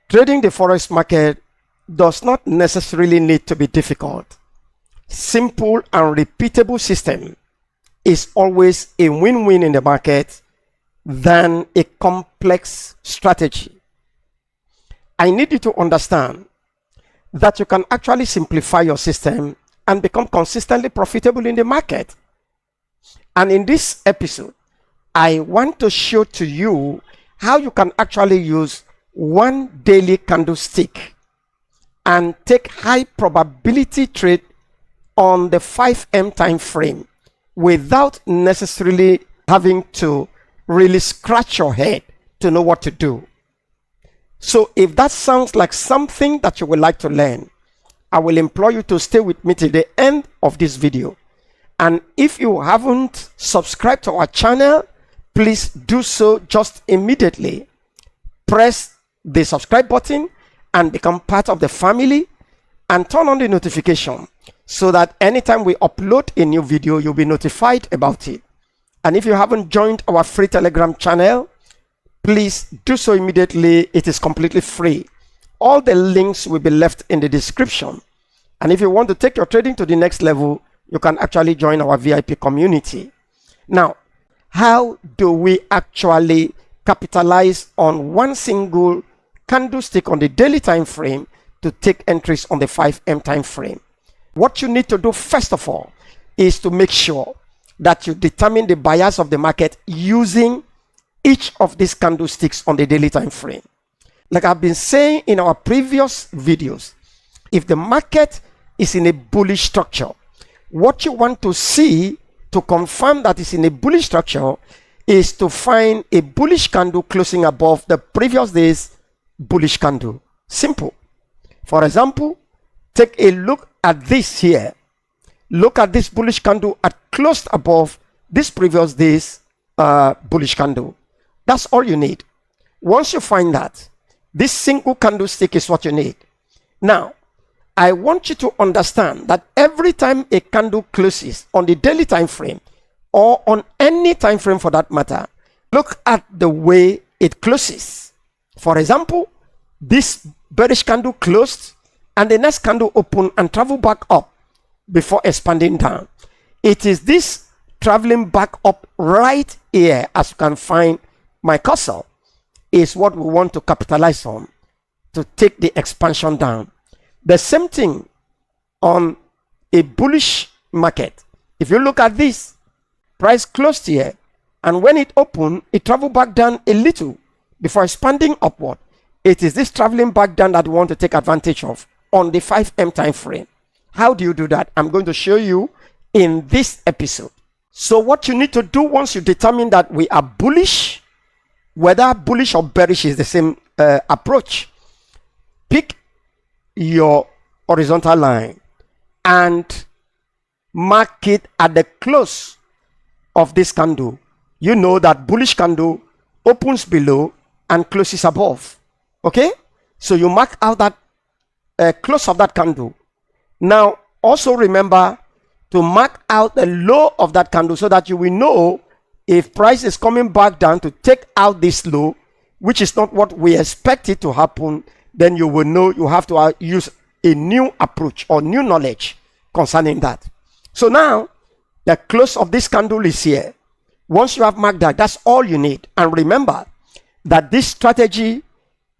Trading the Forex market does not necessarily need to be difficult. Simple and repeatable system is always a win-win in the market than a complex strategy. I need you to understand that you can actually simplify your system and become consistently profitable in the market. And in this episode, I want to show to you how you can actually use one daily candlestick and take high probability trade on the 5M time frame without necessarily having to really scratch your head to know what to do. So if that sounds like something that you would like to learn, I will implore you to stay with me till the end of this video. And if you haven't subscribed to our channel, please do so just immediately. Press the subscribe button and become part of the family, and turn on the notification so that anytime we upload a new video, you'll be notified about it. And if you haven't joined our free Telegram channel, please do so immediately. It is completely free. All the links will be left in the description. And if you want to take your trading to the next level, you can actually join our VIP community. Now, how do we actually capitalize on one single candlestick on the daily time frame to take entries on the 5M time frame? What you need to do first of all is to make sure that you determine the bias of the market using each of these candlesticks on the daily time frame. Like I've been saying in our previous videos, if the market is in a bullish structure, what you want to see to confirm that it's in a bullish structure is to find a bullish candle closing above the previous day's bullish candle. Simple. For example, take a look at this here. Look at this bullish candle at closed above this previous day's bullish candle. That's all you need. Once you find that, this single candlestick is what you need. Now, I want you to understand that every time a candle closes on the daily time frame, or on any time frame for that matter, look at the way it closes. For example, this bearish candle closed and the next candle opened and traveled back up before expanding down. It is this traveling back up right here, as you can find my cursor, is what we want to capitalize on to take the expansion down. The same thing on a bullish market. If you look at this, price closed here, and when it opened, it traveled back down a little before expanding upward. It is this traveling back down that we want to take advantage of on the 5M time frame. How do you do that? I'm going to show you in this episode. So what you need to do once you determine that we are bullish, whether bullish or bearish is the same approach, pick your horizontal line and mark it at the close of this candle. You know that bullish candle opens below and closes above. Okay, so you mark out that close of that candle. Now also remember to mark out the low of that candle so that you will know if price is coming back down to take out this low, which is not what we expect it to happen. Then you will know you have to use a new approach or new knowledge concerning that. So now the close of this candle is here. Once you have marked that, that's all you need. And remember that this strategy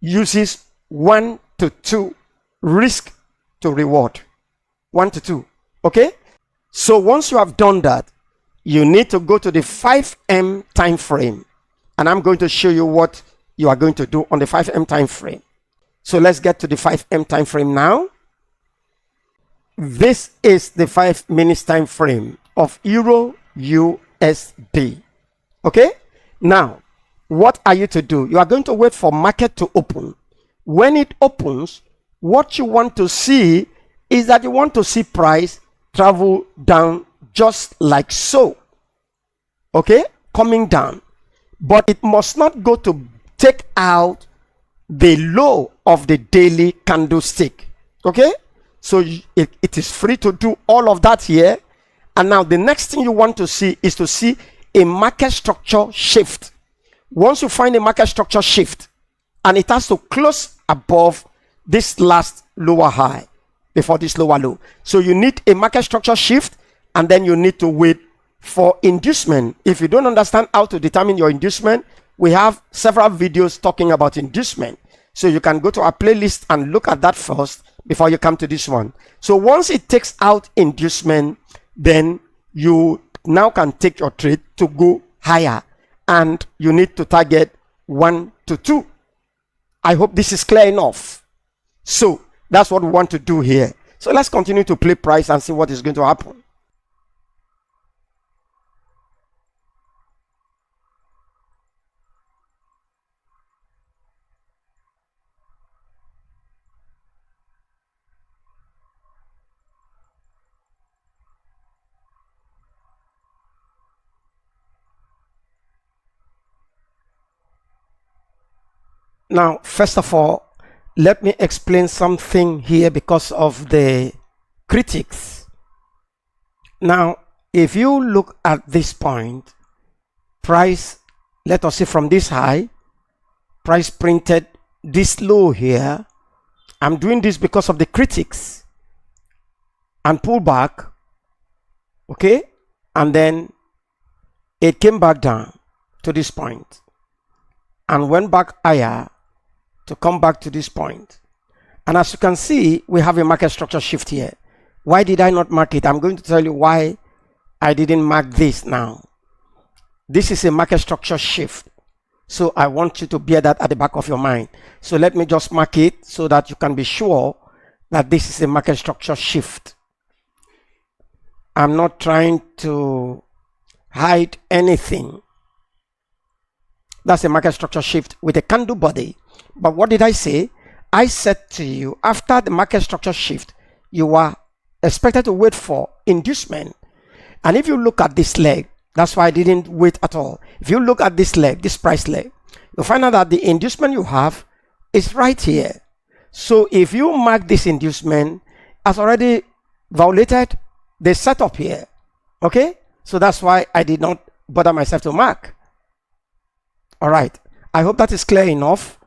uses 1 to 2 risk to reward. 1 to 2. Okay, so once you have done that, you need to go to the 5M time frame, and I'm going to show you what you are going to do on the 5M time frame. So let's get to the 5M time frame now. This is the 5 minutes time frame of Euro USD. Okay, now what are you to do? You are going to wait for market to open. When it opens, what you want to see is that you want to see price travel down just like so. Okay, coming down, but it must not go to take out the low of the daily candlestick. Okay, so it is free to do all of that here. And now the next thing you want to see is to see a market structure shift. once you find a market structure shift and it has to close above this last lower high before this lower low, so you need a market structure shift, and then you need to wait for inducement. If you don't understand how to determine your inducement, we have several videos talking about inducement, so you can go to our playlist and look at that first before you come to this one. So once it takes out inducement, then you now can take your trade to go higher, and you need to target 1 to 2. I hope this is clear enough. So that's what we want to do here. So let's continue to play price and see what is going to happen. Now, first of all, let me explain something here because of the critics. Now, if you look at this point, price, let us see from this high, price printed this low here. I'm doing this because of the critics, and pull back, okay, and then it came back down to this point and went back higher to come back to this point. And as you can see, we have a market structure shift here. Why did I not mark it? I'm going to tell you why I didn't mark this now. This is a market structure shift, so I want you to bear that at the back of your mind. So let me just mark it so that you can be sure that this is a market structure shift. I'm not trying to hide anything. That's a market structure shift with a candle body. But what did I say? I said to you, after the market structure shift, you are expected to wait for inducement. And if you look at this leg, that's why I didn't wait at all. If you look at this leg, this price leg, you'll find out that the inducement you have is right here. So if you mark this inducement as already violated the setup here, okay? So that's why I did not bother myself to mark. All right. I hope that is clear enough,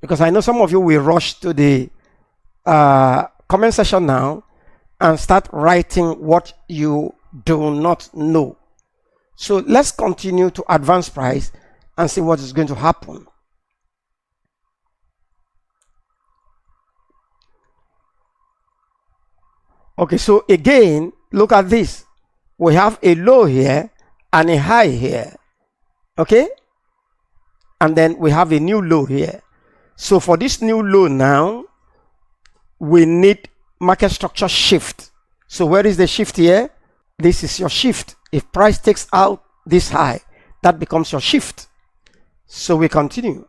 because I know some of you will rush to the comment section now and start writing what you do not know. So let's continue to advance price and see what is going to happen. Okay, so again, look at this. We have a low here and a high here, okay? And then we have a new low here. So for this new low now, we need market structure shift. So where is the shift here? This is your shift. If price takes out this high, that becomes your shift. So we continue.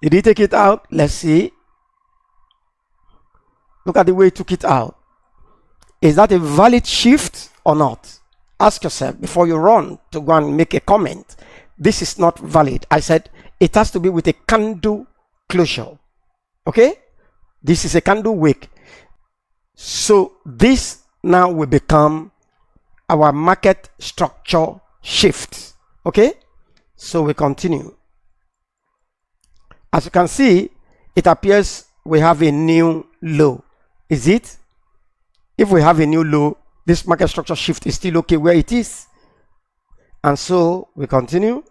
Did he take it out? Let's see. Look at the way he took it out. Is that a valid shift or not? Ask yourself before you run to go and make a comment. This is not valid. I said it has to be with a candle closure. Okay? This is a candle wick. So this now will become our market structure shift. Okay? So we continue. As you can see, it appears we have a new low. Is it? If we have a new low, this market structure shift is still okay where it is. And so we continue.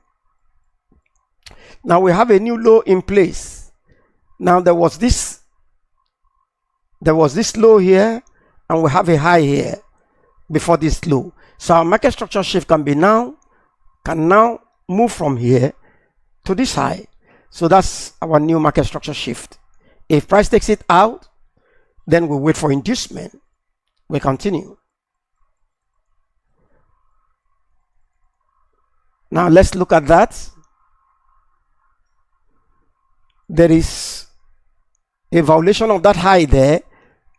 Now we have a new low in place. Now there was this low here, and we have a high here before this low. So our market structure shift can now move from here to this high. So that's our new market structure shift. If price takes it out, then we wait for inducement. We continue. Now let's look at that. There is a violation of that high there,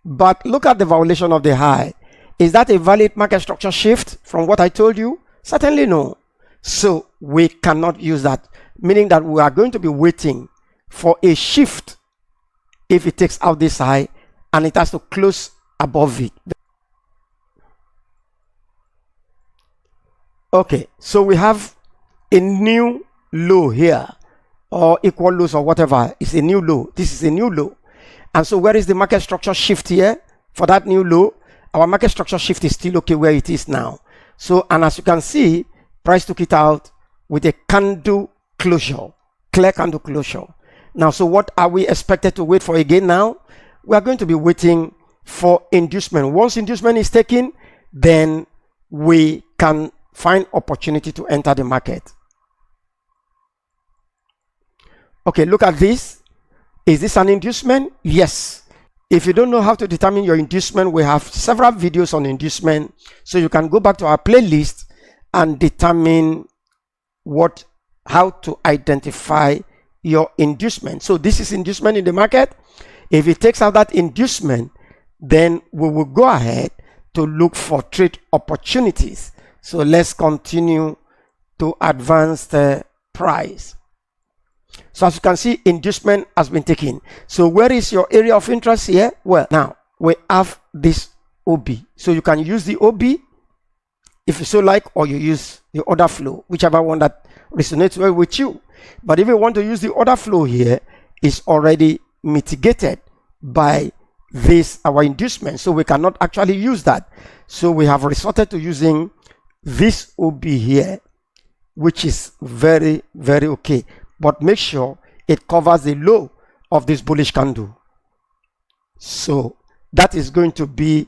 but look at the violation of the high. Is that a valid market structure shift from what I told you? Certainly no. So we cannot use that, meaning that we are going to be waiting for a shift if it takes out this high and it has to close above it. Okay, so we have a new low here, or equal lows or whatever. It's a new low. This is a new low. And so where is the market structure shift here for that new low? Our market structure shift is still okay where it is now. So, and as you can see, price took it out with a candle closure, clear candle closure. Now, so what are we expected to wait for again now? We are going to be waiting for inducement. Once inducement is taken, then we can find opportunity to enter the market. Okay, look at this. Is this an inducement? Yes. If you don't know how to determine your inducement, we have several videos on inducement. So you can go back to our playlist and determine how to identify your inducement. So this is inducement in the market. If it takes out that inducement, then we will go ahead to look for trade opportunities. So let's continue to advance the price. So as you can see, inducement has been taken. So where is your area of interest here? Well, now we have this OB. So you can use the OB if you so like, or you use the order flow, whichever one that resonates well with you. But if you want to use the order flow here, it's already mitigated by this, our inducement. So we cannot actually use that. So we have resorted to using this OB here, which is very, very okay. But make sure it covers the low of this bullish candle. So that is going to be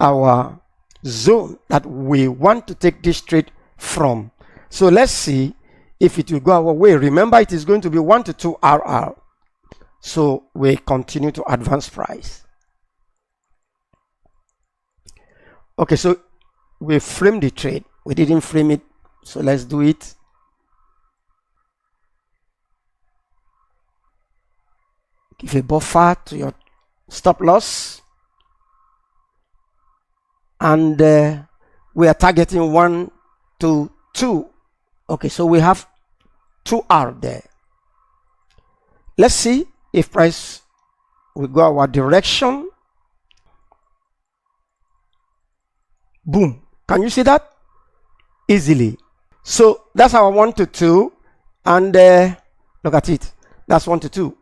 our zone that we want to take this trade from. So let's see if it will go our way. Remember, it is going to be 1 to 2 RR. So we continue to advance price. Okay, so we framed the trade. We didn't frame it, so let's do it. Give a buffer to your stop loss. And we are targeting 1 to 2. Okay, so we have 2R there. Let's see if price will go our direction. Boom. Can you see that? Easily. So that's our 1 to 2. And look at it. That's 1 to 2.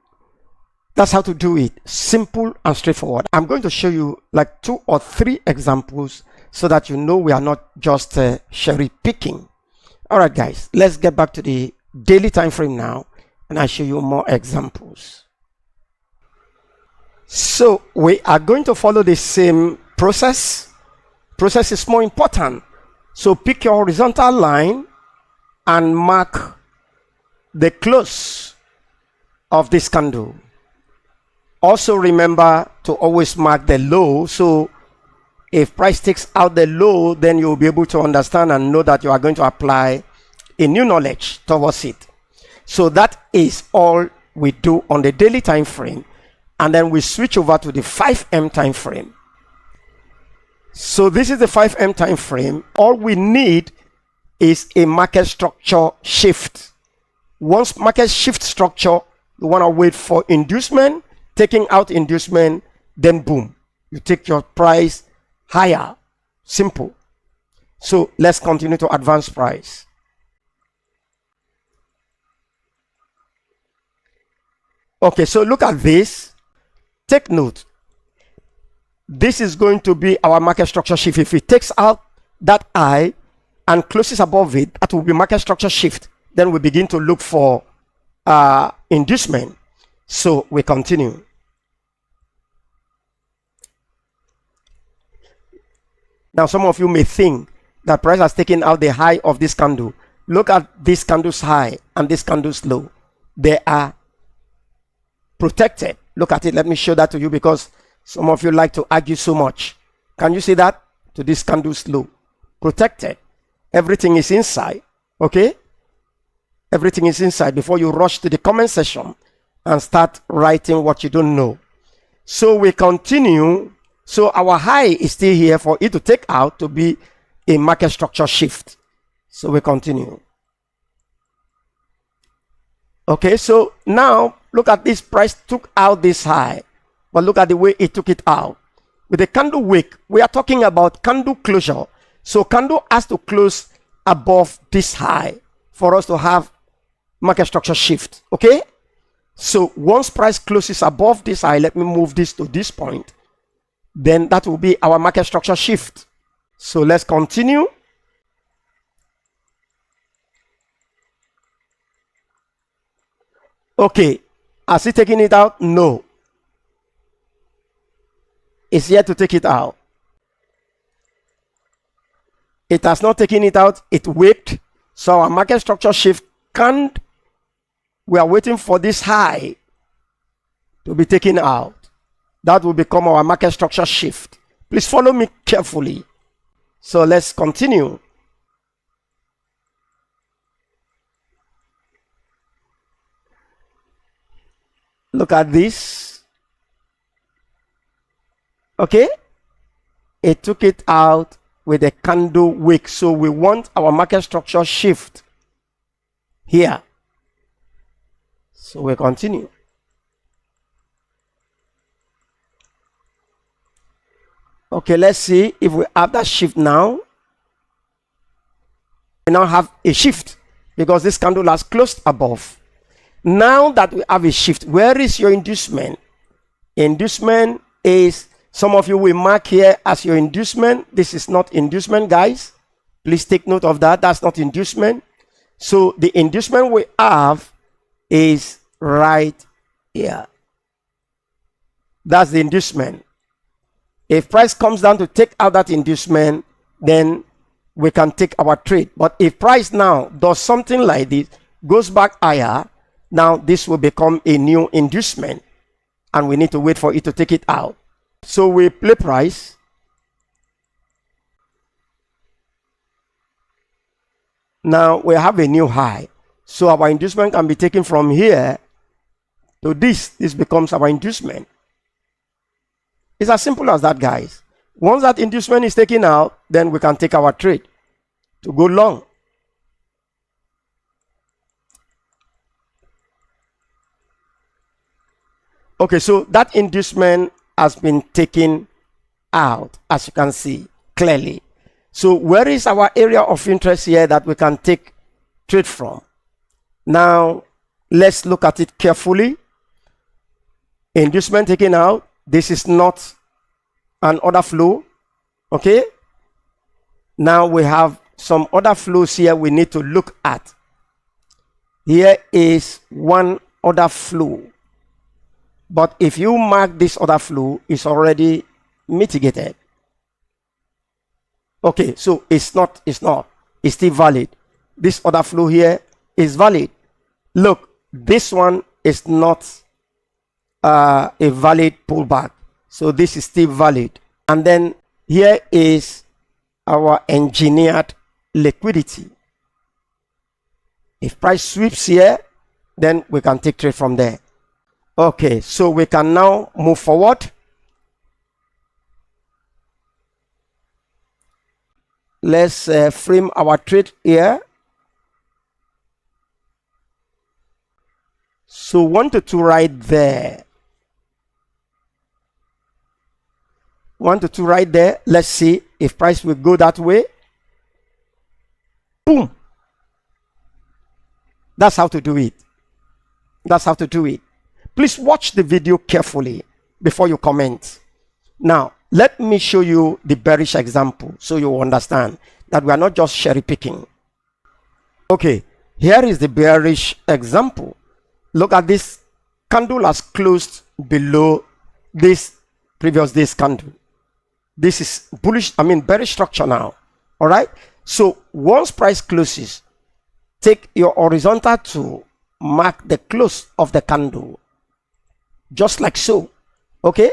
That's how to do it. Simple and straightforward. I'm going to show you like 2 or 3 examples so that you know we are not just cherry picking. All right, guys, let's get back to the daily time frame now, and I'll show you more examples. So we are going to follow the same process. Process is more important. So pick your horizontal line and mark the close of this candle. Also remember to always mark the low. So if price takes out the low, then you'll be able to understand and know that you are going to apply a new knowledge towards it. So that is all we do on the daily time frame, and then we switch over to the 5M time frame. So this is the 5M time frame. All we need is a market structure shift. Once market shift structure, you want to wait for inducement. Taking out inducement, then boom, you take your price higher. Simple. So let's continue to advance price. Okay, so look at this. Take note. This is going to be our market structure shift. If it takes out that I and closes above it, that will be market structure shift. Then we begin to look for inducement. So we continue. Now, some of you may think that price has taken out the high of this candle. Look at this candle's high and this candle's low. They are protected. Look at it. Let me show that to you because some of you like to argue so much. Can you see that? To this candle's low. Protected. Everything is inside. Okay? Everything is inside before you rush to the comment section and start writing what you don't know. So we continue. So our high is still here for it to take out to be a market structure shift. So we continue. Okay, so now look at this. Price took out this high, but look at the way it took it out. With the candle wick, we are talking about candle closure. So candle has to close above this high for us to have market structure shift. Okay, so once price closes above this high, let me move this to this point, then that will be our market structure shift. So let's continue. Okay, has he taken it out? No. It's yet to take it out. It has not taken it out. It wicked. So our market structure shift can't. We are waiting for this high to be taken out. That will become our market structure shift. Please follow me carefully. So let's continue. Look at this. Okay, it took it out with a candle wick. So we want our market structure shift here. So we continue. Okay, let's see if we have that shift now. We now have a shift because this candle has closed above. Now that we have a shift, where is your inducement? Inducement is, some of you will mark here as your inducement. This is not inducement, guys. Please take note of that. That's not inducement. So the inducement we have is right here. That's the inducement. If price comes down to take out that inducement, then we can take our trade. But if price now does something like this, goes back higher, now this will become a new inducement, and we need to wait for it to take it out. So we play price. Now we have a new high. So our inducement can be taken from here to this. This becomes our inducement. It's as simple as that, guys. Once that inducement is taken out, then we can take our trade to go long. Okay, so that inducement has been taken out, as you can see clearly. So where is our area of interest here that we can take trade from? Now let's look at it carefully. Inducement taken out. This is not an order flow. Okay, now we have some other flows here we need to look at. Here is one order flow, but if you mark this order flow, it's already mitigated. Okay, so it's still valid. This order flow here is valid. Look, this one is not a valid pullback, so this is still valid. And then here is our engineered liquidity. If price sweeps here, then we can take trade from there. Okay, so we can now move forward. Let's frame our trade here. So 1 to 2 right there. 1 to 2 right there. Let's see if price will go that way. Boom. That's how to do it. That's how to do it. Please watch the video carefully before you comment. Now, let me show you the bearish example so you understand that we are not just cherry picking. Okay, here is the bearish example. Look at this. Candle has closed below this previous day's candle. This is bullish, bearish structure now. All right. So once price closes, take your horizontal to mark the close of the candle, just like so. Okay.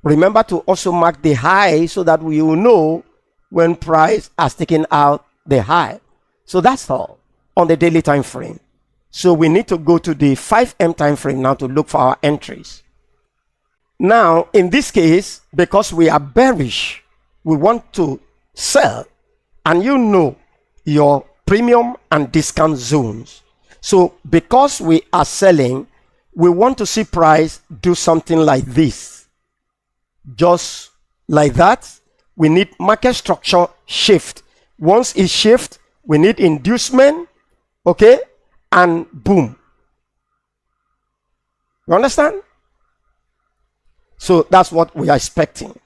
Remember to also mark the high so that we will know when price has taken out the high. So that's all on the daily time frame. So we need to go to the 5M time frame now to look for our entries. Now, in this case, because we are bearish, we want to sell, and you know your premium and discount zones. So because we are selling, we want to see price do something like this. Just like that, we need market structure shift. Once it shifts, we need inducement, okay, and boom. You understand? So that's what we are expecting.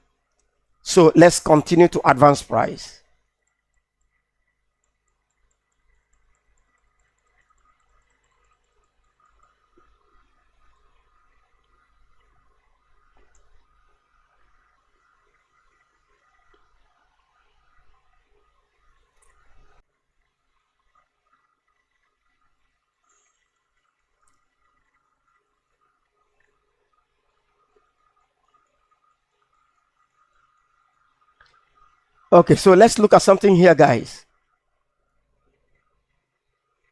So let's continue to advance price. Okay, so let's look at something here, guys.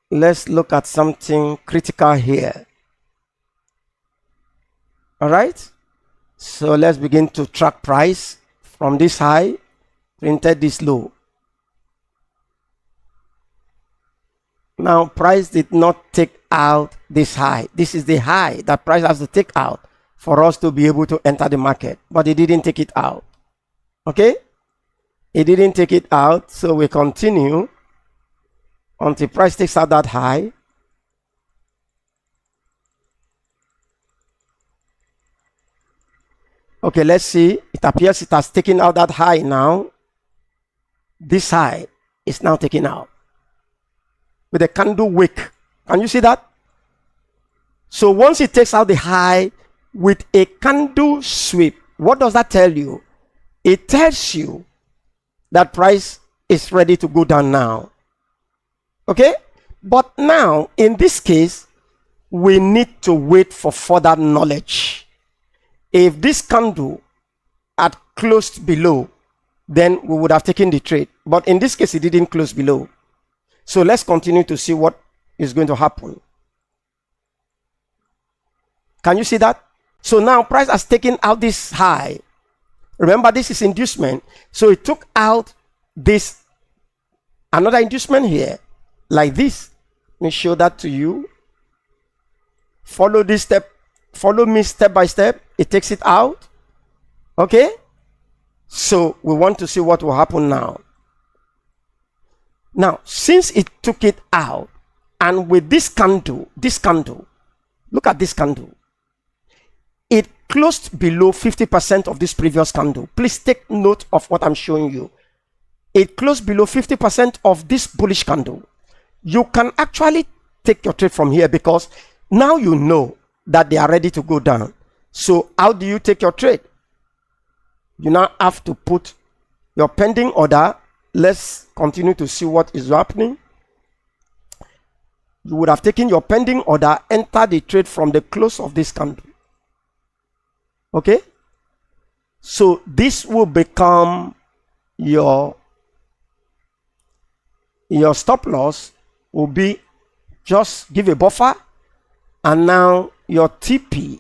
Let's look at something critical here. All right, so let's begin to track price from this high printed this low. Now price did not take out this high. This is the high that price has to take out for us to be able to enter the market, but it didn't take it out. Okay, it didn't take it out, so we continue until price takes out that high. Okay, let's see. It appears it has taken out that high now. This high is now taken out with a candle wick. Can you see that? So once it takes out the high with a candle sweep, what does that tell you? It tells you that price is ready to go down now. Okay, but now in this case we need to wait for further knowledge. If this candle had closed below, then we would have taken the trade, but in this case it didn't close below. So let's continue to see what is going to happen. Can you see that? So now price has taken out this high. Remember, this is inducement, so it took out this, another inducement here like this. Let me show that to you. Follow this step, follow me step by step. It takes it out. Okay, so we want to see what will happen now. Now since it took it out, and with this candle, look at this candle, it closed below 50% of this previous candle. Please take note of what I'm showing you. It closed below 50% of this bullish candle. You can actually take your trade from here because now you know that they are ready to go down. So how do you take your trade? You now have to put your pending order. Let's continue to see what is happening. You would have taken your pending order, enter the trade from the close of this candle. Okay, so this will become your stop loss. Will be just give a buffer, and now your TP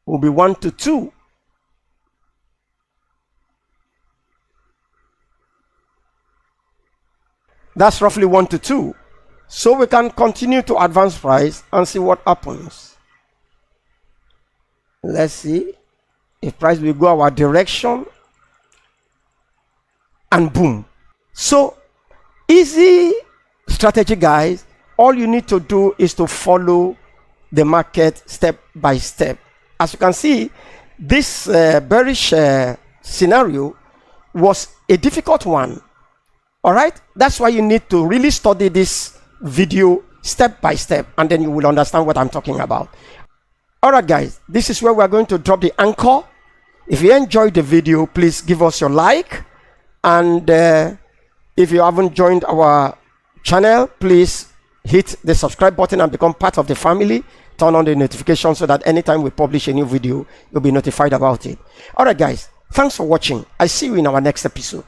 will be 1 to 2. That's roughly 1 to 2. So we can continue to advance price and see what happens. Let's see if price will go our direction, and boom. So easy strategy, guys. All you need to do is to follow the market step by step. As you can see, this bearish scenario was a difficult one. All right, that's why you need to really study this video step by step, and then you will understand what I'm talking about. All right, guys, this is where we're going to drop the anchor. If you enjoyed the video, please give us your like, and if you haven't joined our channel, please hit the subscribe button and become part of the family. Turn on the notification so that anytime we publish a new video, you'll be notified about it. All right, guys, thanks for watching. I see you in our next episode.